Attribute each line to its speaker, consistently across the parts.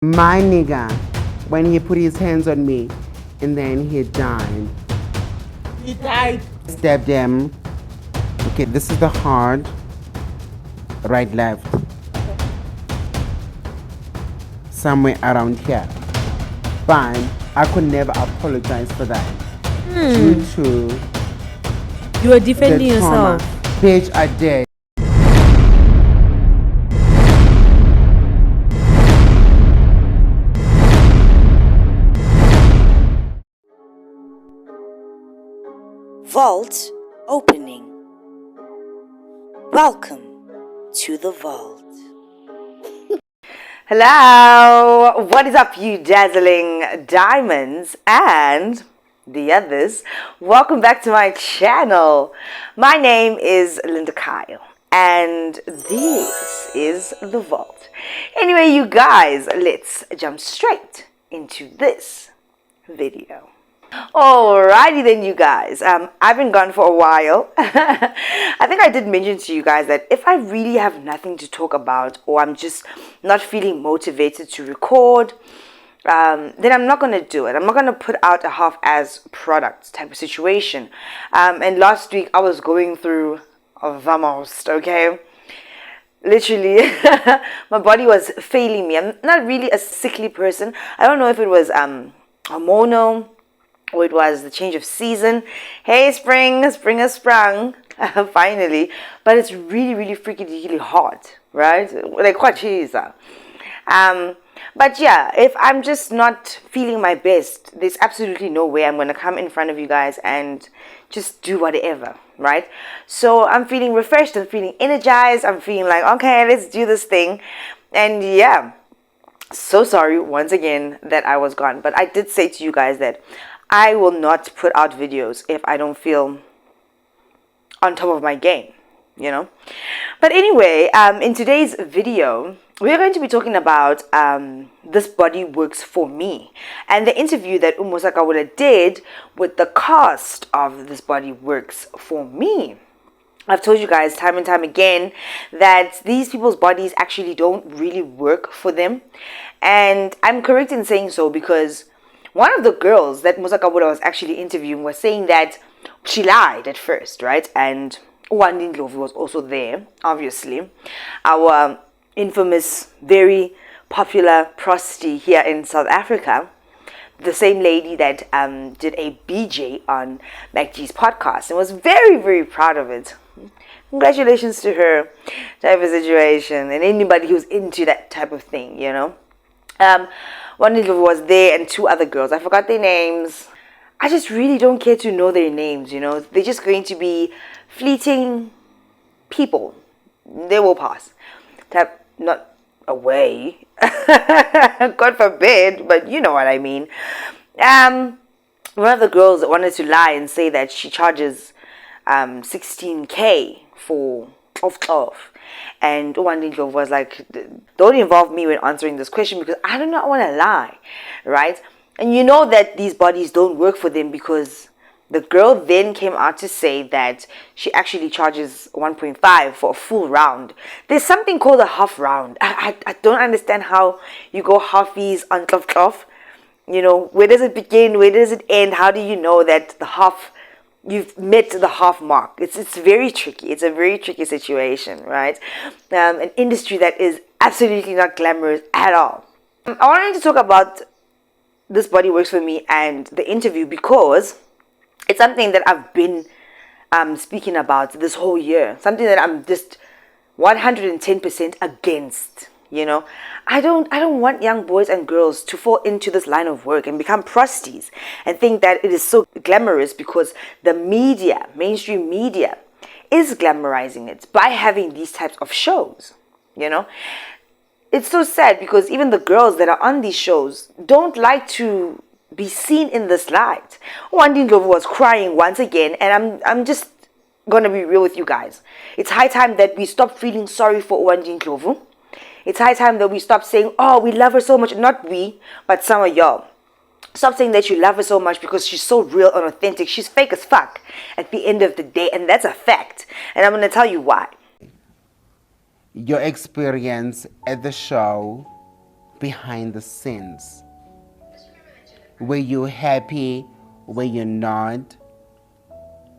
Speaker 1: My nigga, when he put his hands on me and then he died.
Speaker 2: He died.
Speaker 1: Stabbed him. Okay, this is the heart. Right, left. Somewhere around here. Fine. I could never apologize for that. Due to
Speaker 3: You are defending
Speaker 1: the trauma.
Speaker 3: yourself.
Speaker 1: Bitch, I did.
Speaker 4: Vault opening. Welcome to the vault. Hello, what is up, you dazzling diamonds and the others? Welcome back to my channel. My name is Linda Kyle and this is the vault. Anyway, you guys, let's jump straight into this video. Alrighty then, you guys. I've been gone for a while. I think I did mention to you guys that if I really have nothing to talk about or I'm just not feeling motivated to record, then I'm not going to do it. I'm not going to put out a half-ass product type of situation. And last week I was going through the most, okay? Literally, my body was failing me. I'm not really a sickly person. I don't know if it was hormonal or it was the change of season. Hey, spring has sprung, finally. But it's really, really freaking really hot, right? Like, quite cheese. But yeah, if I'm just not feeling my best, there's absolutely no way I'm going to come in front of you guys and just do whatever, right? So I'm feeling refreshed, I'm feeling energized, I'm feeling like, okay, let's do this thing. And yeah, so sorry once again that I was gone. But I did say to you guys that I will not put out videos if I don't feel on top of my game, you know. But anyway, in today's video, we're going to be talking about This Body Works For Me and the interview that KHAWULA did with the cast of This Body Works For Me. I've told you guys time and time again that these people's bodies actually don't really work for them. And I'm correct in saying so because one of the girls that KHAWULA was actually interviewing was saying that she lied at first, right? And Ndlovu was also there, obviously. Our infamous, very popular prostitute here in South Africa. The same lady that did a BJ on MacG's podcast and was very, very proud of it. Congratulations to her type of situation and anybody who's into that type of thing, you know. One little was there and two other girls. I forgot their names. I just really don't care to know their names, you know. They're just going to be fleeting people. They will pass. Tap not away. God forbid, but you know what I mean. One of the girls wanted to lie and say that she charges 16K for off. And Ndlovu was like, don't involve me when answering this question because I do not want to lie, right? And you know that these bodies don't work for them because the girl then came out to say that she actually charges 1.5 for a full round. There's something called a half round. I don't understand how you go halfies on off. You know, where does it begin? Where does it end? How do you know that the half, you've met the half mark? It's very tricky. It's a very tricky situation, right? An industry that is absolutely not glamorous at all. I wanted to talk about This Body Works For Me and the interview because it's something that I've been speaking about this whole year. Something that I'm just 110% against. You know, I don't want young boys and girls to fall into this line of work and become prostitutes and think that it is so glamorous because the media, mainstream media, is glamorizing it by having these types of shows. You know, it's so sad because even the girls that are on these shows don't like to be seen in this light. Ndlovu was crying once again, and I'm just gonna be real with you guys. It's high time that we stop feeling sorry for Ndlovu. It's high time that we stop saying, oh, we love her so much. Not we, but some of y'all. Stop saying that you love her so much because she's so real and authentic. She's fake as fuck at the end of the day, and that's a fact. And I'm going to tell you why.
Speaker 1: Your experience at the show behind the scenes. Were you happy? Were you not?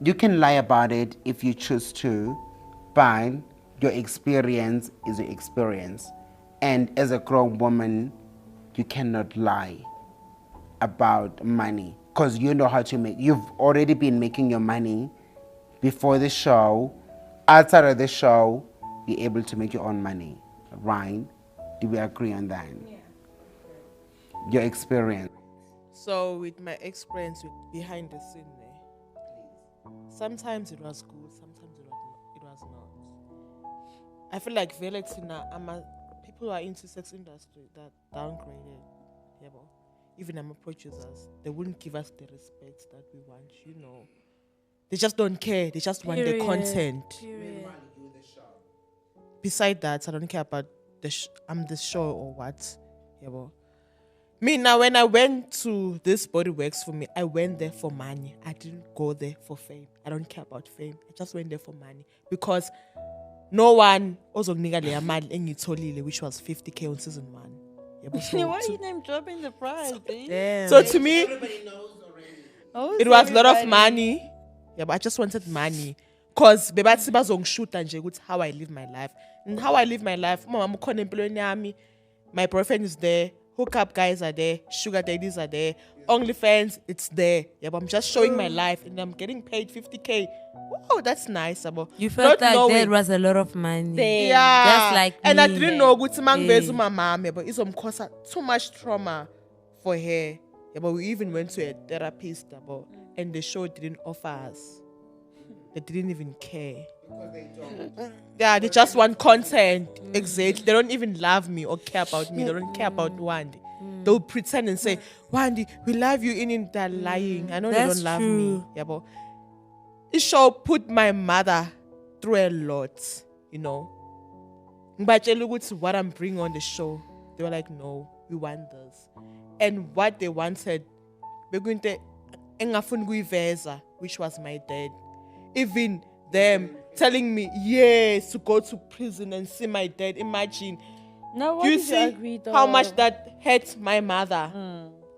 Speaker 1: You can lie about it if you choose to, but your experience is your experience. And as a grown woman, you cannot lie about money because you know how to make. You've already been making your money before the show. Outside of the show, you're able to make your own money, right? Do we agree on that? Yeah. Your experience.
Speaker 2: So with my experience with behind the scene, sometimes it was good, sometimes it was not. I feel like people who are into sex industry that downgraded. Yeah, but even I'm a producers, they wouldn't give us the respect that we want, you know. They just don't care. They just want the content. Beside that, I don't care about the show or what. Yeah, but me now, when I went to this Body Works for me, I went there for money. I didn't go there for fame. I don't care about fame. I just went there for money because no one also nigga le mali engitholile, which was 50K on season 1. Yeah, but so
Speaker 3: why are you name dropping the price?
Speaker 2: Damn. So to me,
Speaker 1: everybody knows already.
Speaker 2: it was a lot of money. Yeah, but I just wanted money. Because bebathi bazongishuta nje ukuthi how I live my life. And how I live my life, mama ukhona empilweni yami. My boyfriend is there. Hookup guys are there. Sugar daddies are there. OnlyFans, it's there. Yeah, but I'm just showing my life and I'm getting paid 50K. Wow, that's nice.
Speaker 3: You felt like there was a lot of money.
Speaker 2: Yeah.
Speaker 3: Just like
Speaker 2: and
Speaker 3: me.
Speaker 2: I didn't know ukuthi mangibeza my mom, but it's cause too much trauma for her. Yeah, but we even went to a therapist and the show didn't offer us. They didn't even care.
Speaker 1: Because they don't.
Speaker 2: Yeah, they just want content. Exactly. They don't even love me or care about me. They don't care about Wandy. They'll pretend and say, Wandy, we love you in they're lying. I know
Speaker 3: That's
Speaker 2: they don't love
Speaker 3: true.
Speaker 2: me. Yeah, but it show put my mother through a lot, you know. But what I'm bringing on the show, they were like, no, we want this. And what they wanted, which was my dad. Even them telling me, yes, to go to prison and see my dad. Imagine.
Speaker 3: Now, why
Speaker 2: you
Speaker 3: did
Speaker 2: see
Speaker 3: you agree, though?
Speaker 2: how much that hurt my mother.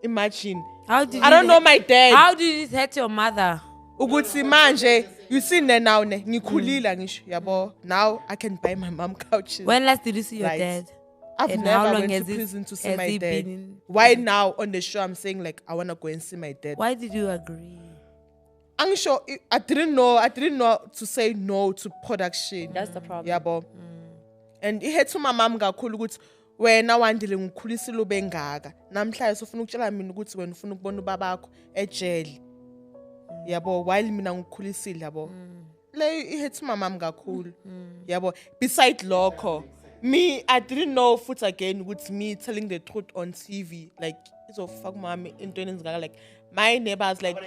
Speaker 2: Imagine.
Speaker 3: How did
Speaker 2: I don't know my dad.
Speaker 3: How did it hurt your mother?
Speaker 2: Ukuthi manje, you see now ngikhulile ngisho yabo. Now I can buy my mom couches.
Speaker 3: When last did you see your
Speaker 2: Right.
Speaker 3: dad?
Speaker 2: I've
Speaker 3: And
Speaker 2: never
Speaker 3: how long
Speaker 2: went to
Speaker 3: has it-
Speaker 2: prison to see
Speaker 3: has
Speaker 2: my
Speaker 3: he
Speaker 2: dad.
Speaker 3: been in-
Speaker 2: Why now on the show I'm saying like I wanna go and see my dad?
Speaker 3: Why did you agree?
Speaker 2: I'm sure I didn't know to say no to production.
Speaker 3: That's the problem.
Speaker 2: Yabo. And it had to my mom kakhulu ukuthi wena wandile ngikhulisile ube ngaka. Namhlanje sofuna ukutshela mina ukuthi wena ufuna ukubona ubabakho ejele. Yabo, while mina ngikhulisile yabo. Le it had to my mom kakhulu. Yabo. Beside lokho, me I didn't know futhi again with me telling the truth on TV like so fuck mommy into ngaka like my neighbors like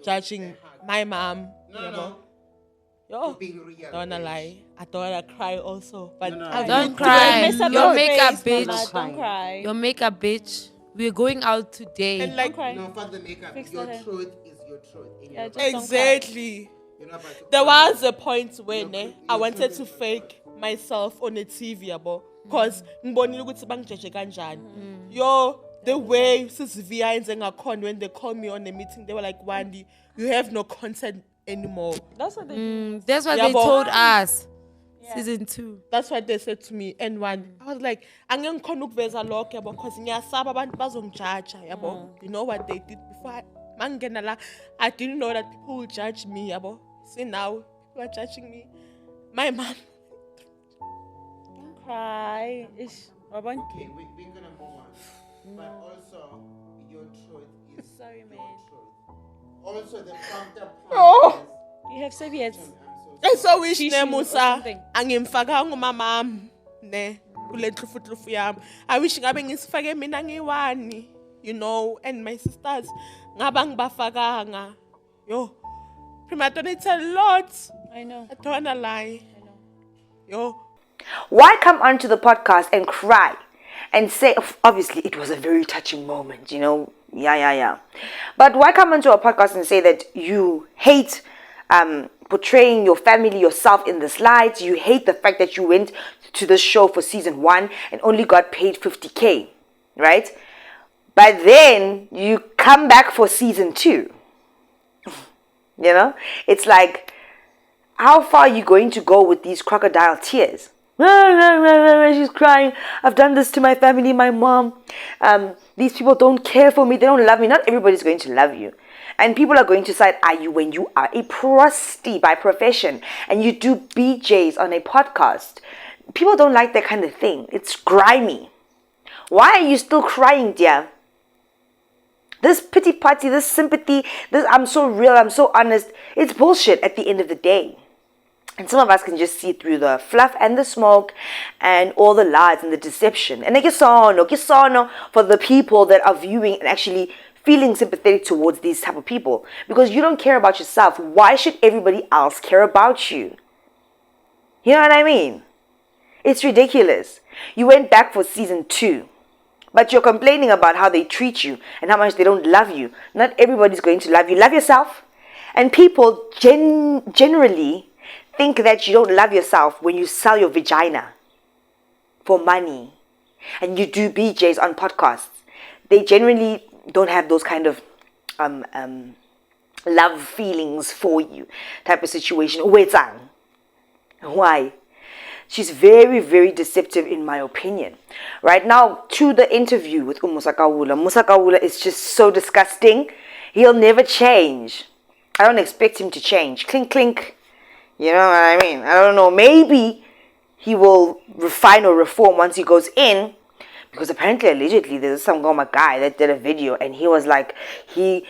Speaker 2: judging my mom.
Speaker 1: No.
Speaker 2: Yo,
Speaker 1: Being real.
Speaker 2: don't wanna lie. I don't wanna cry also. But
Speaker 1: No.
Speaker 3: Don't cry.
Speaker 5: Mess up
Speaker 3: Your
Speaker 5: your
Speaker 3: makeup,
Speaker 5: face,
Speaker 3: bitch.
Speaker 5: Mama, don't cry.
Speaker 3: Your makeup, bitch. We're going out today.
Speaker 2: and like
Speaker 5: cry.
Speaker 1: No, fuck the makeup.
Speaker 5: Fix
Speaker 1: Your
Speaker 5: the hair.
Speaker 1: truth is your truth.
Speaker 5: Yeah, just-
Speaker 2: exactly.
Speaker 1: You're not about to
Speaker 2: There
Speaker 1: cry.
Speaker 2: was a point when I wanted to fake myself on a TV because ngibonile ukuthi bangijeje kanjani. Yo, the way sisivia yenze ngakhona when they called me on a meeting, they were like, Wandy, you have no content anymore.
Speaker 5: That's what they do.
Speaker 3: That's what
Speaker 2: Yeah,
Speaker 3: they
Speaker 2: but-
Speaker 3: told us.
Speaker 5: Yeah.
Speaker 3: Season 2.
Speaker 2: That's what they said to me. And one, I was like, angeke ngikhona ukuveza lokho yabo because ngiyasaba abantu bazongijaja yabo. You know what they did before? Mangena la, I didn't know that people will judge me yabo. See now, people are judging me. My mom.
Speaker 5: Don't cry. Ish. Wabona?
Speaker 1: Okay, we're gonna move on. But also, your truth is
Speaker 5: Sorry,
Speaker 1: your
Speaker 5: man.
Speaker 1: truth. Also, the fucked up
Speaker 2: Oh.
Speaker 1: part is,
Speaker 5: You have serviettes.
Speaker 1: I'm so
Speaker 2: I so wish
Speaker 5: Tissue
Speaker 2: ne
Speaker 5: or
Speaker 2: Musa
Speaker 5: something.
Speaker 2: angimfakanga umama ne kule nhlufuhlufu yami. I wish ngabe ngisifake mina ngiwani, you know, and my sisters ngaba ngibafakanga. Yo. Prima it's a lot.
Speaker 5: I know.
Speaker 2: I don't wanna lie.
Speaker 5: I know.
Speaker 2: Yo.
Speaker 4: Why come onto the podcast and cry and say, obviously it was a very touching moment, you know, yeah. But why come onto a podcast and say that you hate portraying your family, yourself in the slides. You hate the fact that you went to the show for season 1 and only got paid 50K, right? But then you come back for season 2. You know, it's like, how far are you going to go with these crocodile tears? She's crying. I've done this to my family, my mom. These people don't care for me. They don't love me. Not everybody's going to love you. And people are going to side eye you when you are a prostie by profession and you do BJs on a podcast. People don't like that kind of thing. It's grimy. Why are you still crying, dear? This pity party, this sympathy, this I'm so real, I'm so honest. It's bullshit at the end of the day. And some of us can just see through the fluff and the smoke and all the lies and the deception. And kisono for the people that are viewing and actually feeling sympathetic towards these type of people. Because you don't care about yourself. Why should everybody else care about you? You know what I mean? It's ridiculous. You went back for season 2. But you're complaining about how they treat you and how much they don't love you. Not everybody's going to love you. Love yourself. And people generally think that you don't love yourself when you sell your vagina for money and you do BJs on podcasts. They generally don't have those kind of love feelings for you type of situation. Why? She's very, very deceptive in my opinion. Right now, to the interview with KHAWULA. KHAWULA is just so disgusting. He'll never change. I don't expect him to change. Clink, clink. You know what I mean? I don't know. Maybe he will refine or reform once he goes in. Because apparently, allegedly, there's some guy that did a video. And he was like, he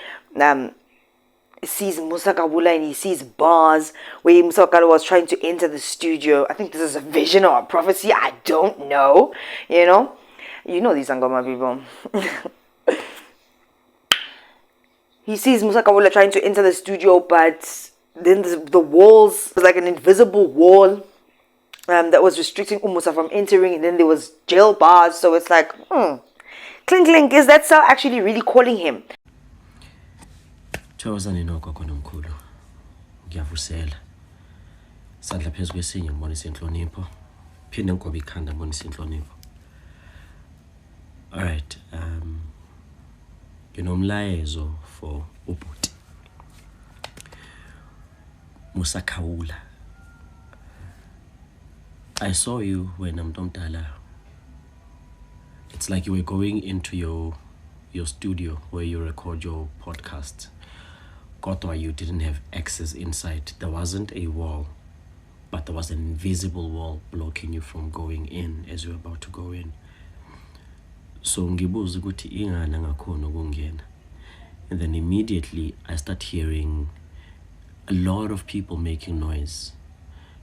Speaker 4: sees KHAWULA and he sees bars where KHAWULA was trying to enter the studio. I think this is a vision or a prophecy. I don't know. You know these Angoma people. He sees KHAWULA trying to enter the studio, but then the walls was like an invisible wall that was restricting Musa from entering, and then there was jail bars. So it's like, clink clink, is that cell actually really calling him?
Speaker 6: Thokozani nokho khona omkhulu. Ngiyavusela. Sadla phezulu kwesinye ngibonisa inhlonipho. Phinde ngoba ikhanda ngibonisa inhlonipho. All right, nginomlayezo for ubhuti. Musa KHAWULA. I saw you when Mtomdala. It's like you were going into your studio where you record your podcast. Kodwa you didn't have access inside. There wasn't a wall, but there was an invisible wall blocking you from going in as you were about to go in. So ngibuza ukuthi ingana ngakhona ukungena. And then immediately I start hearing a lot of people making noise.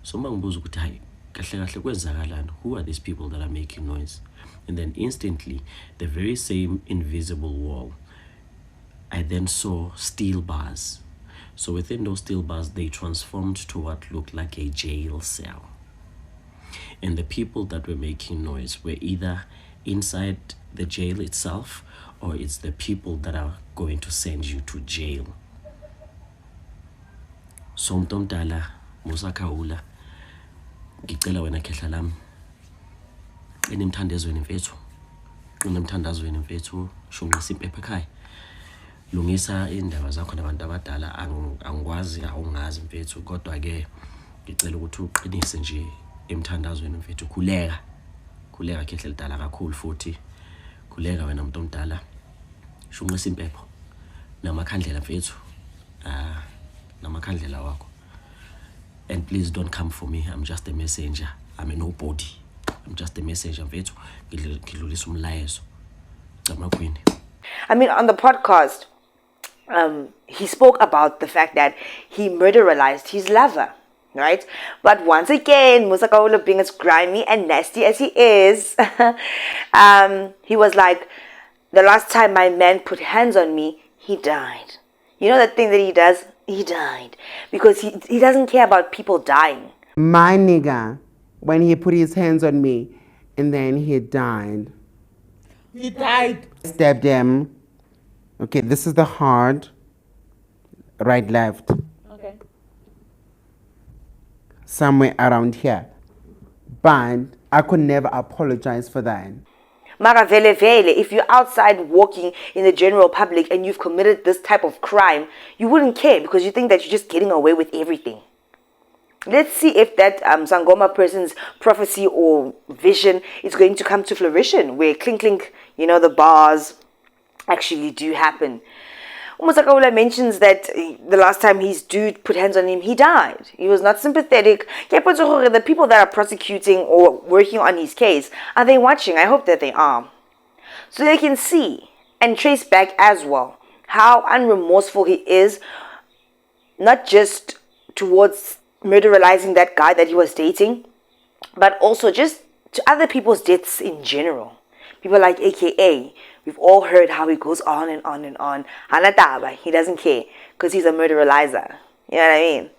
Speaker 6: So mangibuza ukuthi hayi kahle kahle kwenzakalani? Who are these people that are making noise? And then instantly the very same invisible wall, I then saw steel bars. So within those steel bars, they transformed to what looked like a jail cell. And the people that were making noise were either inside the jail itself, or it's the people that are going to send you to jail. So Mtomdala, Musa KHAWULA, ngicela wena khehla lami. Enemthandazweni mfethu. Unemthandazweni mfethu, shungisa impepha ekhaya. Lungisa indaba zakho nabantu abadala, angikwazi awungazi mfethu, kodwa ke ngicela ukuthi uqinise nje emthandazweni mfethu. Khuleka khehla lidala kakhulu futhi. Khuleka wena umuntu omdala. Shungisa impepho namakhandlela mfethu. Namakhandlela wakho. And please don't come for me. I'm just a messenger. I'm a nobody. I'm just a messenger mfethu. Ngidlulisa umlayezo. Ngamakwini.
Speaker 4: I mean, on the podcast, he spoke about the fact that he murderalized his lover, right? But once again, Musa KHAWULA, being as grimy and nasty as he is, he was like, the last time my man put hands on me, he died. You know that thing that he does? He died. Because he doesn't care about people dying.
Speaker 1: My nigga, when he put his hands on me, and then he died.
Speaker 2: He died.
Speaker 1: Stabbed him. Okay, this is the heart. Right, left.
Speaker 5: Okay.
Speaker 1: somewhere around here. But I could never apologize for that.
Speaker 4: Mara vele vele, if you're outside walking in the general public and you've committed this type of crime, you wouldn't care because you think that you're just getting away with everything. Let's see if that Sangoma person's prophecy or vision is going to come to fruition, where clink clink, the bars actually do happen. KHAWULA mentions that the last time his dude put hands on him, he died. He was not sympathetic. The people that are prosecuting or working on his case, are they watching? I hope that they are. So they can see and trace back as well how unremorseful he is, not just towards murderizing that guy that he was dating, but also just to other people's deaths in general. People like AKA, we've all heard how he goes on and on and on. Hanataba, he doesn't care because he's a murdererizer. You know what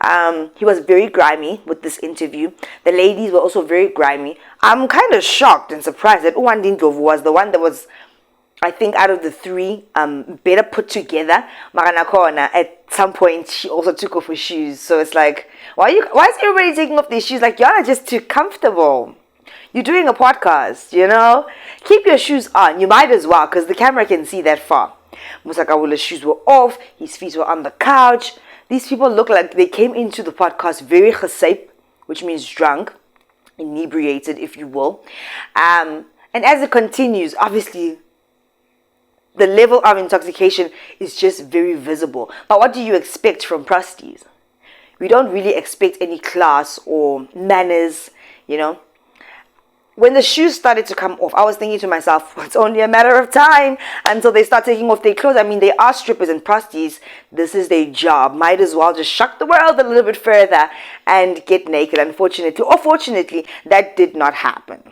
Speaker 4: I mean? He was very grimy with this interview. The ladies were also very grimy. I'm kind of shocked and surprised that Uwandindlovu was the one that was, I think, out of the three, better put together. Maranakona, at some point, she also took off her shoes. So it's like, why is everybody taking off their shoes? Like, y'all are just too comfortable. You're doing a podcast, Keep your shoes on. You might as well, because the camera can see that far. Musa KHAWULA's shoes were off. His feet were on the couch. These people look like they came into the podcast very geseip, which means drunk, inebriated, if you will. And as it continues, obviously, the level of intoxication is just very visible. But what do you expect from PROSTIE'S? We don't really expect any class or manners, When the shoes started to come off, I was thinking to myself, it's only a matter of time until they start taking off their clothes. I mean, they are strippers and PROSTIE'S. This is their job. Might as well just shock the world a little bit further and get naked. Unfortunately, or fortunately, that did not happen.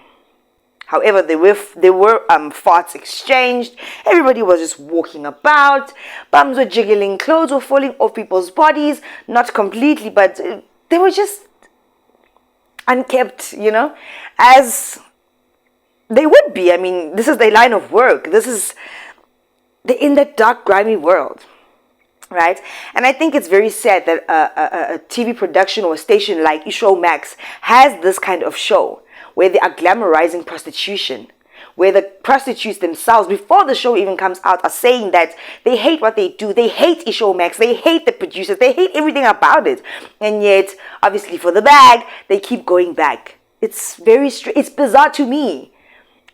Speaker 4: However, there were farts exchanged. Everybody was just walking about. Bums were jiggling. Clothes were falling off people's bodies. Not completely, but they were just unkept, as they would be. I mean, this is their line of work. They're in that dark, grimy world, right? And I think it's very sad that a TV production or a station like Showmax has this kind of show where they are glamorizing prostitution, where the prostitutes themselves, before the show even comes out, are saying that they hate what they do. They hate Showmax. They hate the producers. They hate everything about it. And yet, obviously for the bag, they keep going back. It's it's bizarre to me.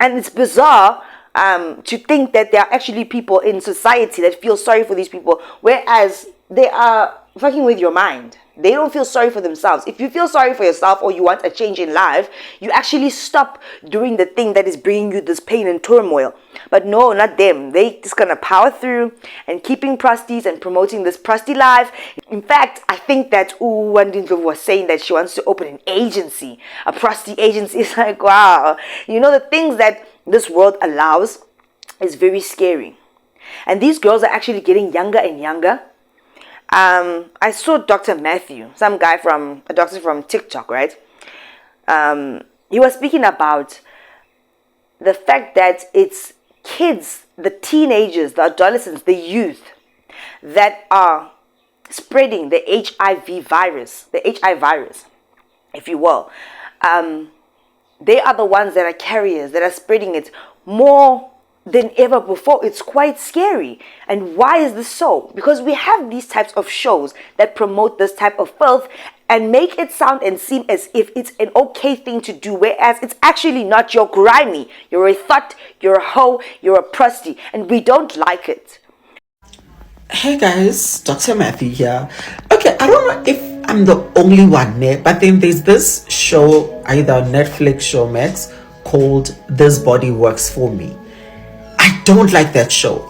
Speaker 4: And it's bizarre to think that there are actually people in society that feel sorry for these people, whereas they are fucking with your mind. They don't feel sorry for themselves. If you feel sorry for yourself or you want a change in life, you actually stop doing the thing that is bringing you this pain and turmoil. But no, not them. They just gonna power through and keeping PROSTIE'S and promoting this PROSTIE life. In fact, I think that Uwandindlovu was saying that she wants to open an agency, a PROSTIE agency. It's like, wow. The things that this world allows is very scary. And these girls are actually getting younger and younger. I saw Dr. Matthew, a doctor from TikTok, right? He was speaking about the fact that it's kids, the teenagers, the adolescents, the youth that are spreading the HIV virus, if you will. They are the ones that are carriers, that are spreading it more than ever before. It's quite scary. And why is this so? Because we have these types of shows that promote this type of filth and make it sound and seem as if it's an okay thing to do, whereas it's actually not. You're grimy, you're a thot, you're a hoe, you're a PROSTIE, and we don't like it.
Speaker 7: Hey guys, Dr. Matthew here. Okay, I don't know if I'm the only one there, but then there's this show, either Netflix, Showmax, called This Body Works For Me. I don't like that show.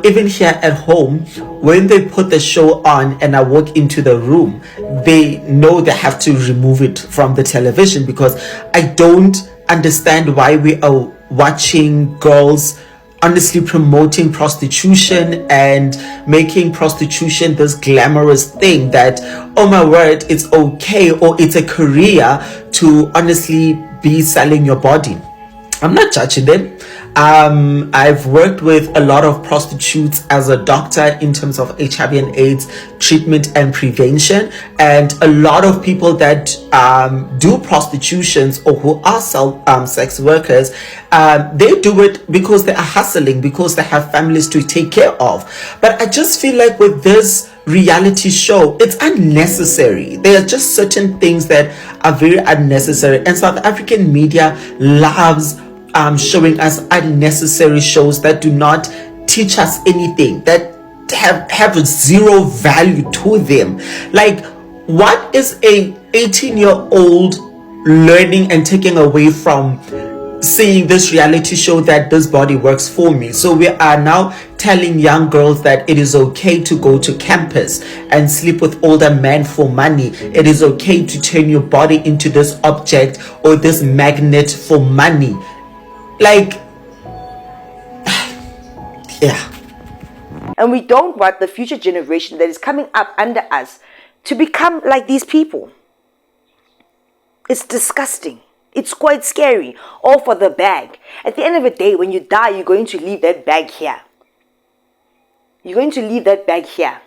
Speaker 7: Even here at home, when they put the show on and I walk into the room, they know they have to remove it from the television, because I don't understand why we are watching girls honestly promoting prostitution and making prostitution this glamorous thing that, oh my word, it's okay, or it's a career to honestly be selling your body. I'm not judging them. I've worked with a lot of prostitutes as a doctor in terms of HIV and AIDS treatment and prevention, and a lot of people that do prostitutions or who are sex workers, they do it because they are hustling, because they have families to take care of. But I just feel like with this reality show, it's unnecessary. There are just certain things that are very unnecessary, and South African media loves showing us unnecessary shows that do not teach us anything, that have zero value to them. Like, what is a 18-year-old learning and taking away from seeing this reality show that this body works for me? So we are now telling young girls that it is okay to go to campus and sleep with older men for money. It is okay to turn your body into this object or this magnet for money. Like, yeah.
Speaker 4: And we don't want the future generation that is coming up under us to become like these people. It's disgusting. It's quite scary. All for the bag. At the end of the day, when you die, you're going to leave that bag here. You're going to leave that bag here.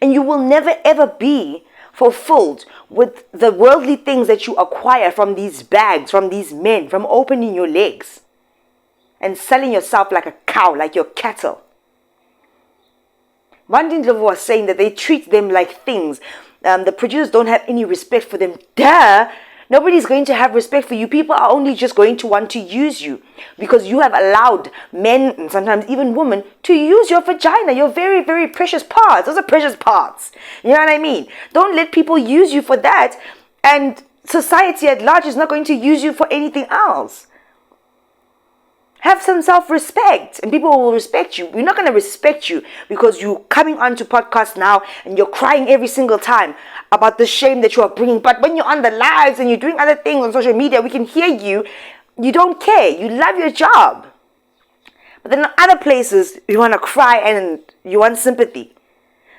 Speaker 4: And you will never ever be fulfilled with the worldly things that you acquire from these bags, from these men, from opening your legs and selling yourself like a cow, like your cattle. Vandindlovu was saying that they treat them like things. The producers don't have any respect for them. Duh! Nobody's going to have respect for you. People are only just going to want to use you because you have allowed men and sometimes even women to use your vagina, your very, very precious parts. Those are precious parts. You know what I mean? Don't let people use you for that, and society at large is not going to use you for anything else. Have some self-respect and people will respect you. We're not going to respect you because you're coming onto podcasts now and you're crying every single time about the shame that you are bringing. But when you're on the lives and you're doing other things on social media, we can hear you. You don't care. You love your job. But then in other places, you want to cry and you want sympathy.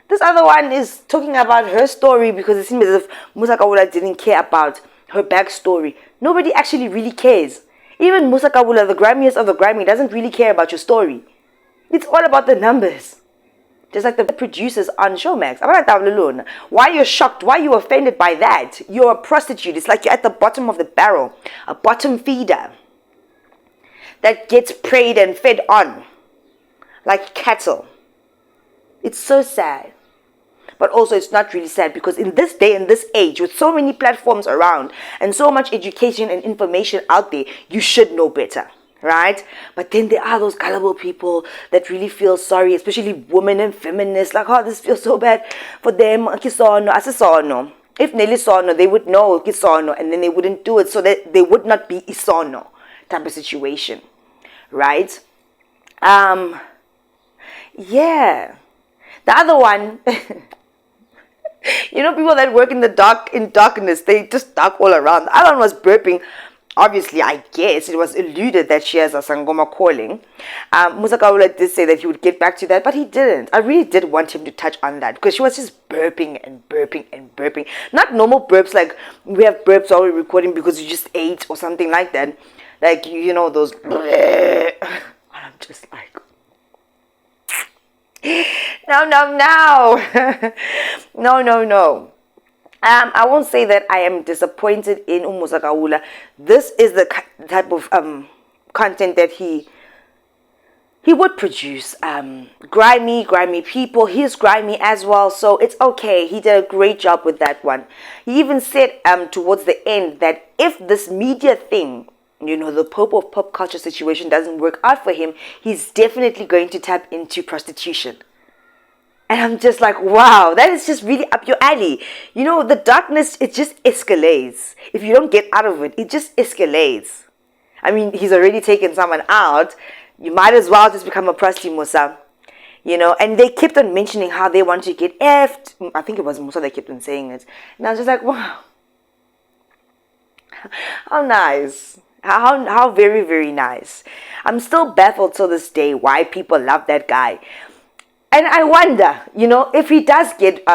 Speaker 4: This other one is talking about her story because it seems as if PROSTI'S KHAWULA didn't care about her backstory. Nobody actually really cares. Even PROSTI'S KHAWULA, the Grammyest of the Grammy, doesn't really care about your story. It's all about the numbers. Just like the producers on Showmax. Why you're shocked? Why are you offended by that? You're a prostitute. It's like you're at the bottom of the barrel. A bottom feeder that gets preyed and fed on like cattle. It's so sad. But also it's not really sad because in this day and this age with so many platforms around and so much education and information out there, you should know better, right? But then there are those gullible people that really feel sorry, especially women and feminists, like, oh, this feels so bad for them. Kisono, asisono. If Nelly sono, they would know kisono and then they wouldn't do it so that they would not be isono type of situation, right? Yeah. The other one... You know, people that work in the dark, in darkness, they just dark all around. The other one was burping. Obviously, I guess it was alluded that she has a sangoma calling. PROSTI'S KHAWULA did say that he would get back to that, but he didn't. I really did want him to touch on that because she was just burping and burping and burping. Not normal burps like we have burps while we're recording because you just ate or something like that. Like, you know, those... And I'm just like... No. No. I won't say that I am disappointed in PROSTI'S KHAWULA. This is the type of content that he would produce. Grimy people. He's grimy as well, so it's okay. He did a great job with that one. He even said towards the end that if this media thing, you know, the Pope of pop culture situation doesn't work out for him, he's definitely going to tap into prostitution. And I'm just like, wow, that is just really up your alley. You know, the darkness, it just escalates. If you don't get out of it, it just escalates. I mean, he's already taken someone out. You might as well just become a PROSTI'S, you know. And they kept on mentioning how they want to get effed. I think it was Musa that kept on saying it. And I was just like, wow. How nice. How very, very nice. I'm still baffled to this day why people love that guy. And I wonder, you know, if he does get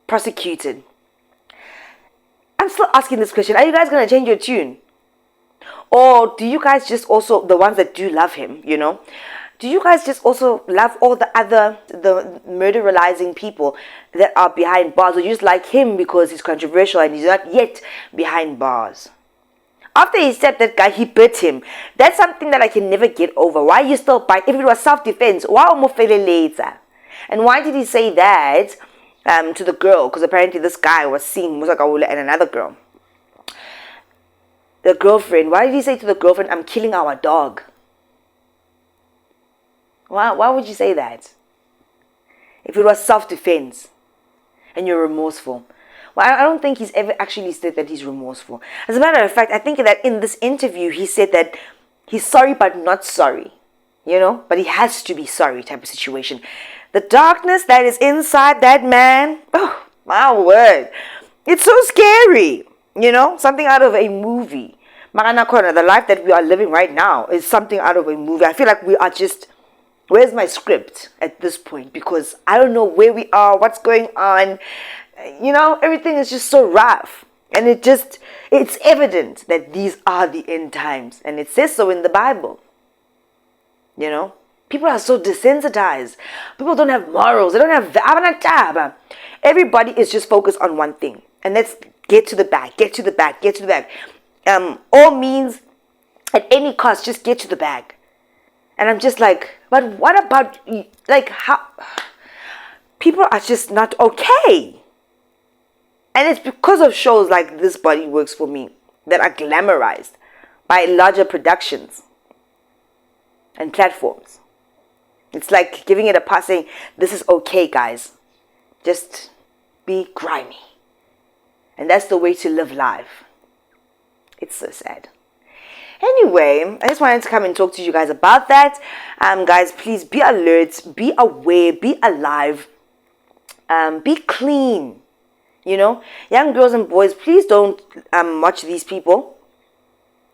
Speaker 4: prosecuted. I'm still asking this question. Are you guys going to change your tune? Or do you guys just also, the ones that do love him, you know, do you guys just also love all the murderalizing people that are behind bars? Or you just like him because he's controversial and he's not yet behind bars? After he stabbed that guy, he bit him. That's something that I can never get over. Why you still bite? If it was self-defense, why later? And why did he say that to the girl? Because apparently this guy was seeing PROSTI'S and another girl. The girlfriend. Why did he say to the girlfriend, I'm killing our dog? Why would you say that? If it was self-defense and you're remorseful. Well, I don't think he's ever actually said that he's remorseful. As a matter of fact, I think that in this interview, he said that he's sorry but not sorry. You know? But he has to be sorry type of situation. The darkness that is inside that man, oh, my word. It's so scary. You know? Something out of a movie. The life that we are living right now is something out of a movie. I feel like we are just... Where's my script at this point? Because I don't know where we are, what's going on. You know, everything is just so rough. And it's evident that these are the end times. And it says so in the Bible. You know, people are so desensitized. People don't have morals. They don't have... Everybody is just focused on one thing. And that's get to the bag, get to the bag, get to the bag. All means, at any cost, just get to the bag. And I'm just like, but what about, like, how... People are just not okay. And it's because of shows like This Body Works For Me that are glamorized by larger productions and platforms. It's like giving it a pass saying, this is okay, guys. Just be grimy. And that's the way to live life. It's so sad. Anyway, I just wanted to come and talk to you guys about that. Guys, please be alert, be aware, be alive, be clean. You know, young girls and boys, please don't watch these people.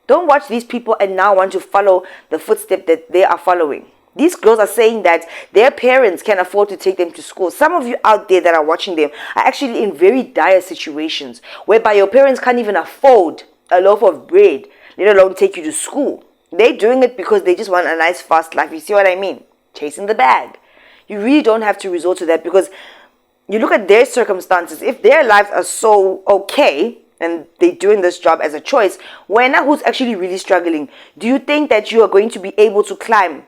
Speaker 4: Don't watch these people and now want to follow the footstep that they are following. These girls are saying that their parents can afford to take them to school. Some of you out there that are watching them are actually in very dire situations whereby your parents can't even afford a loaf of bread, let alone take you to school. They're doing it because they just want a nice fast life. You see what I mean? Chasing the bag. You really don't have to resort to that because you look at their circumstances. If their lives are so okay and they're doing this job as a choice, Wena, who's actually really struggling, do you think that you are going to be able to climb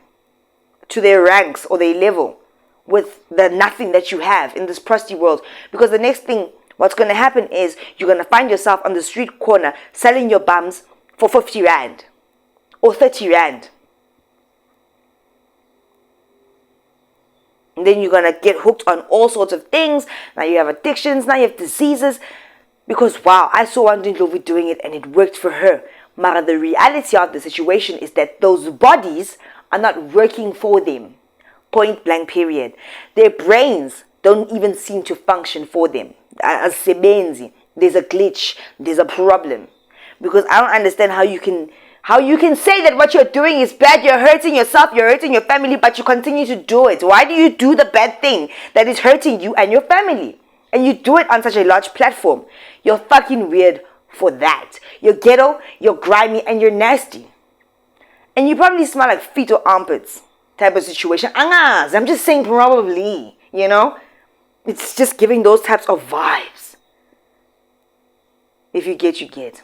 Speaker 4: to their ranks or their level with the nothing that you have in this prosty world? Because the next thing, what's going to happen is you're going to find yourself on the street corner selling your bums for 50 Rand or 30 Rand. And then you're going to get hooked on all sorts of things. Now you have addictions. Now you have diseases. Because, wow, I saw one Ndlovu doing it and it worked for her. But the reality of the situation is that those bodies are not working for them. Point blank period. Their brains don't even seem to function for them. As sebenzi, there's a glitch. There's a problem. Because I don't understand how you can say that what you're doing is bad. You're hurting yourself, you're hurting your family, but you continue to do it. Why do you do the bad thing that is hurting you and your family? And you do it on such a large platform. You're fucking weird for that. You're ghetto, you're grimy, and you're nasty. And you probably smell like feet or armpits type of situation. I'm just saying probably, you know. It's just giving those types of vibes. If you get, you get.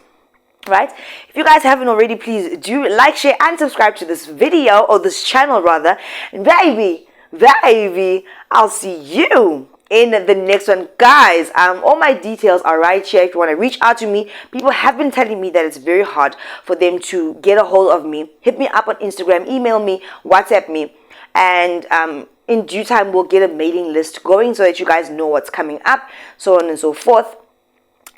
Speaker 4: Right? If you guys haven't already, please do like, share, and subscribe to this video, or this channel rather. And baby, I'll see you in the next one. Guys, all my details are right here. If you want to reach out to me, people have been telling me that it's very hard for them to get a hold of me. Hit me up on Instagram, email me, WhatsApp me, and in due time we'll get a mailing list going so that you guys know what's coming up, so on and so forth.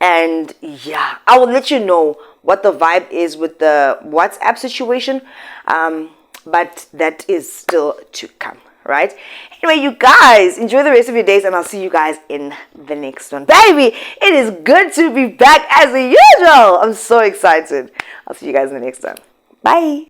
Speaker 4: And yeah, I will let you know what the vibe is with the WhatsApp situation, but that is still to come, right? Anyway, you guys, enjoy the rest of your days, and I'll see you guys in the next one. Baby, it is good to be back as usual. I'm so excited. I'll see you guys in the next one. Bye.